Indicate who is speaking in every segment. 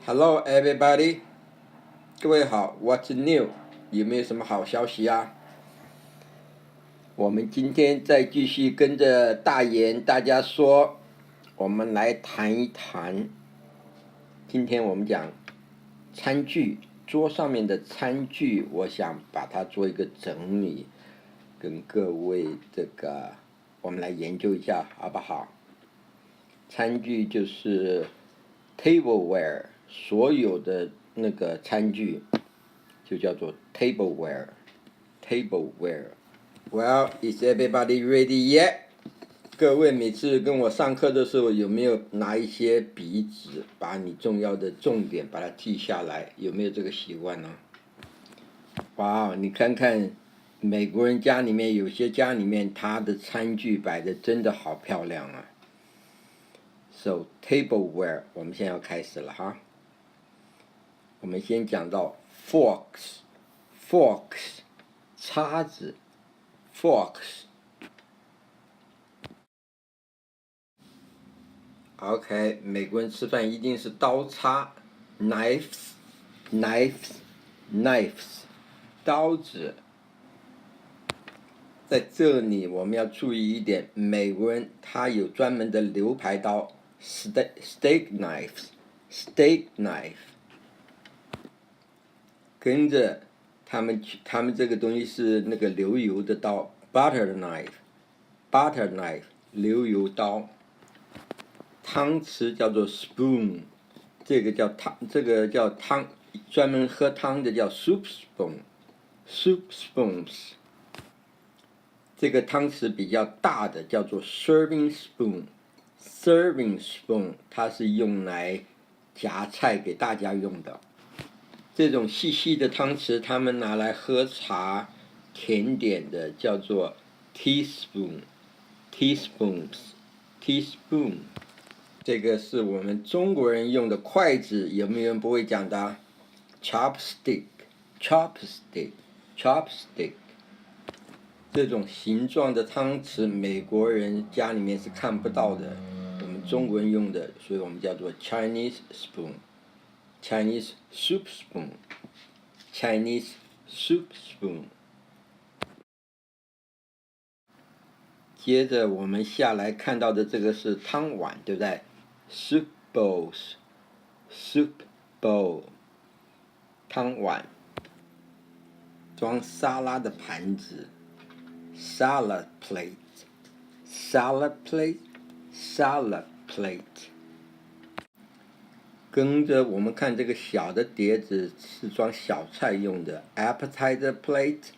Speaker 1: Hello, everybody， 各位好 ，What's new？ 有没有什么好消息啊？我们今天再继续跟着大言大家说，我们来谈一谈。今天我们讲餐具，桌上面的餐具，我想把它做一个整理，跟各位我们来研究一下，好不好？餐具就是 tableware。所有的那个餐具就叫做 tableware。Well, is everybody ready yet? 各位每次跟我上课的时候，有没有拿一些笔纸，把你重要的重点把它记下来？有没有这个习惯呢？哇，你看看美国人家里面，有些家里面他的餐具摆的真的好漂亮啊。So tableware， 我们现在要开始了哈。我们先讲到 forks， 叉子 forks。OK， 美国人吃饭一定是刀叉 knives， 刀子。在这里我们要注意一点，美国人他有专门的牛排刀 steak knife。跟着他们这个东西是那个流油的刀 butter knife， 流油刀。汤匙叫做 spoon， 这个叫汤，专门喝汤的叫 soup spoons。这个汤匙比较大的叫做 serving spoon， 它是用来夹菜给大家用的。这种细细的汤匙，他们拿来喝茶、甜点的叫做 teaspoon。这个是我们中国人用的筷子，有没有人不会讲的 ？chopstick。这种形状的汤匙，美国人家里面是看不到的，我们中国人用的，所以我们叫做 Chinese spoon。Chinese soup spoon。接着我们下来看到的这个是汤碗，对不对 ？soup bowl， 汤碗。装沙拉的盘子 salad plate。跟着我们看这个小的碟子是装小菜用的 appetizer plate。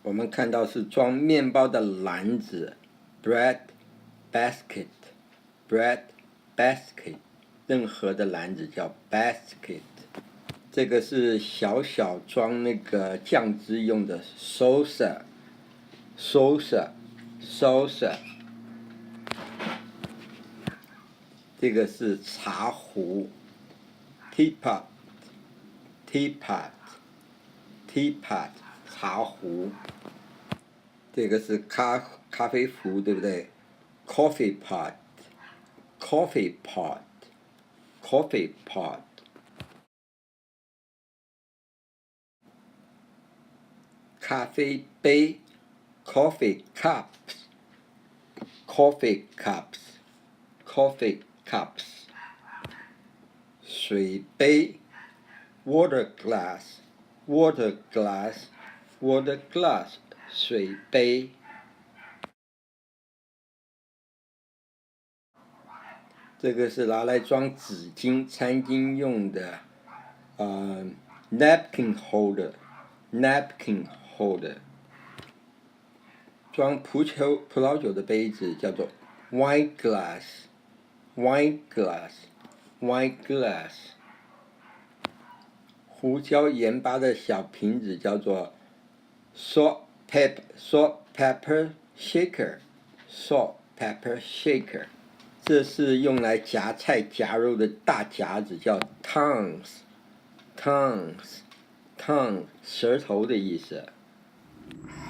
Speaker 1: 我们看到是装面包的篮子 bread basket。任何的篮子叫 basket。这个是小装那个酱汁用的 salsa。这个是茶壶 teapot。茶壶。这个是咖啡壶，对不对 ？coffee pot。咖啡杯 coffee cups。水杯 water glass。水杯。这个是拿来装纸巾、餐巾用的napkin holder。装葡萄酒的杯子叫做 wine glass。胡椒盐巴的小瓶子叫做 salt pepper shaker。这是用来夹菜夹肉的大夹子，叫 tongs， 舌头的意思。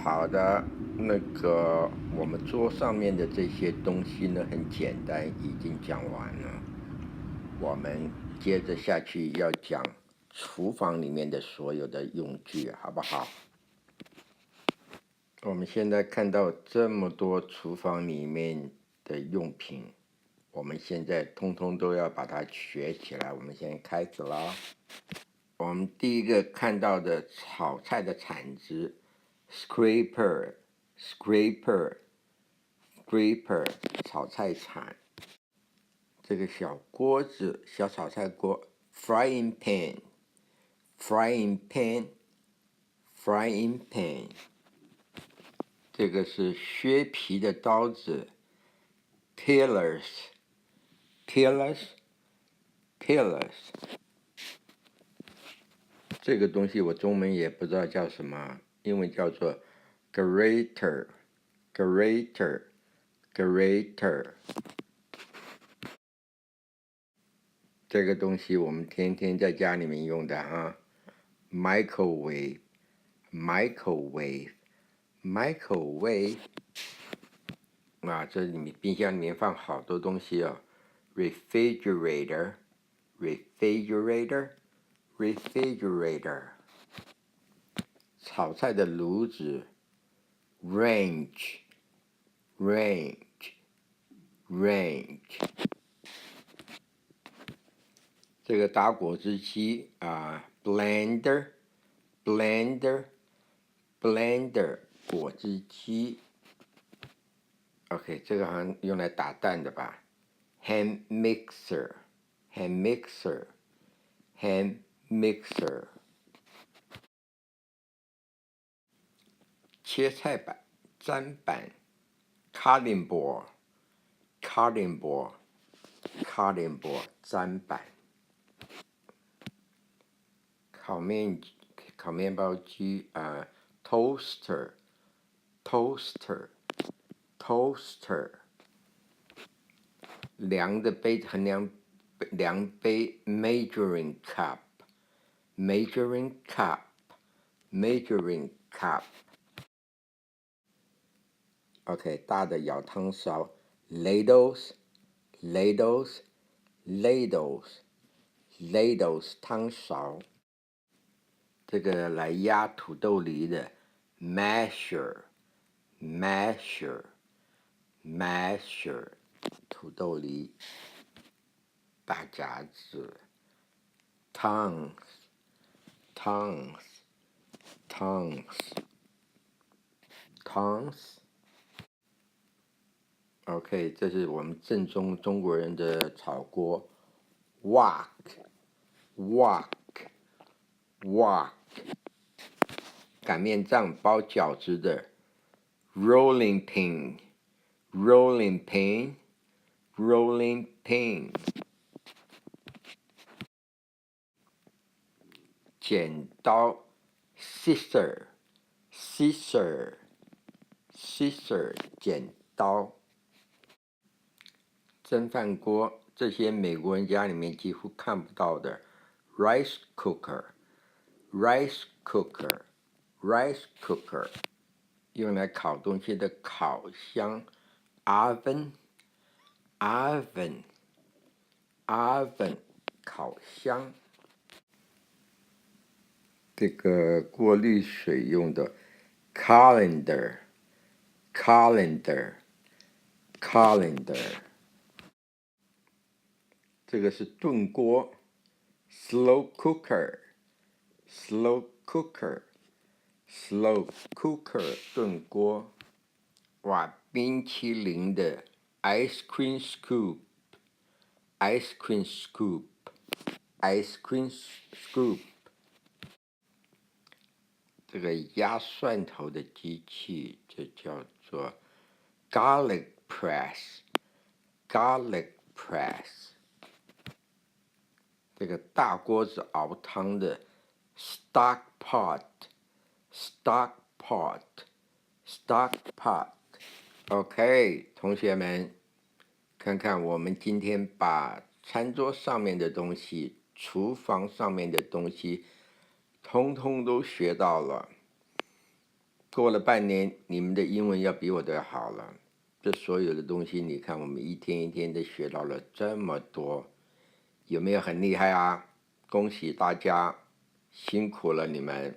Speaker 1: 好的，那个我们桌上面的这些东西呢，很简单，已经讲完了。我们接着下去要讲厨房里面的所有的用具，好不好？我们现在看到这么多厨房里面的用品，我们现在通通都要把它学起来。我们现在开始了。我们第一个看到的炒菜的铲子 ，scraper，炒菜铲。这个小锅子，小炒菜锅 ，frying pan。这个是削皮的刀子 ，peelers。这个东西我中文也不知道叫什么，英文叫做 grater。这个东西我们天天在家里面用的啊 ，microwave。啊，这里面冰箱里面放好多东西哦 ，refrigerator。炒菜的炉子 range。这个打果汁机啊 blender。果汁机。OK， 这个好像用来打蛋的吧 hand mixer。切菜板、砧板 cutting board。砧板。烤面包机toaster。量杯 measuring cup。OK， 大的舀汤勺 ladles。汤勺。这个来压土豆泥的 masher。土豆泥大夹子 tongs。OK， 这是我们正宗中国人的炒锅 wok。擀面杖包饺子的 rolling pin。剪刀 scissor。剪刀。蒸饭锅，这些美国人家里面几乎看不到的 rice cooker。用来烤东西的烤箱 oven。烤箱。这个过滤水用的 colander。这个是炖锅 slow cooker。炖锅。哇，冰淇淋的 ice cream scoop。这个压蒜头的机器，这叫做 garlic press。这个大锅子熬汤的 stock pot。OK， 同学们，看看我们今天把餐桌上面的东西、厨房上面的东西，通通都学到了。过了半年，你们的英文要比我的好了。这所有的东西，你看我们一天一天的学到了这么多，有没有很厉害啊？恭喜大家，辛苦了你们。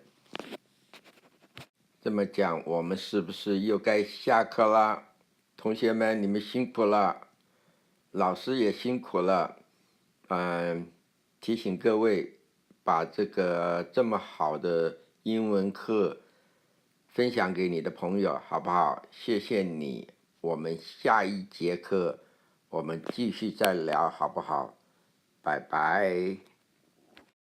Speaker 1: 这么讲，我们是不是又该下课了？同学们，你们辛苦了，老师也辛苦了。提醒各位，把这么好的英文课分享给你的朋友，好不好？谢谢你。我们下一节课我们继续再聊，好不好？拜拜。